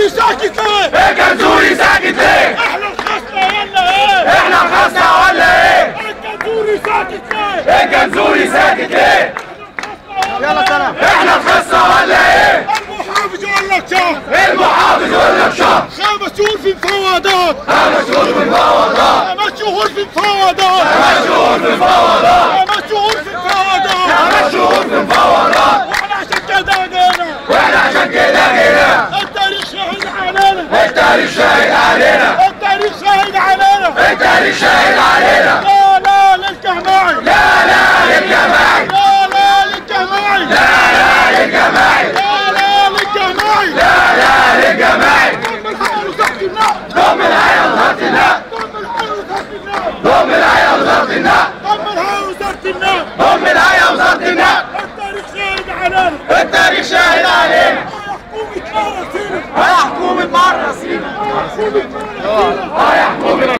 الجنزوري ساكت ليه؟ الجنزوري ساكت ليه؟ احنا الخصنا ولا ايه؟ احنا الخصنا ولا ايه؟ الجنزوري ساكت ليه؟ الجنزوري ساكت ليه؟ يلا سلام. احنا الخصنا ولا ايه؟ المحافظ يقول لك شهر. المحافظ يقول لك شهر. 5 شهور في مفاوضات. 5 شهور في مفاوضات. 5 شهور في مفاوضات. 5 شهور في مفاوضات. 5 شهور في مفاوضات. 5 شهور في مفاوضات. واحنا عشان كده جينا. واحنا عشان كده جينا. التاريخ شاهد علينا. التاريخ شاهد علينا. التاريخ شاهد علينا. التاريخ شاهد علينا. لا لا للجماعي. لا لا للجماعي. لا لا للجماعي. لا لا للجماعي. لا لا للجماعي. لا لا للجماعي. ضم الحياة وزارة النقل. ضم الحياة وزارة النقل. ضم الحياة وزارة النقل. ضم الحياة وزارة النقل. التاريخ شاهد علينا. التاريخ شاهد علينا. حكومة مرة سينا. يا حكومة مرة سينا. حكومة مرة سينا. يا حكومة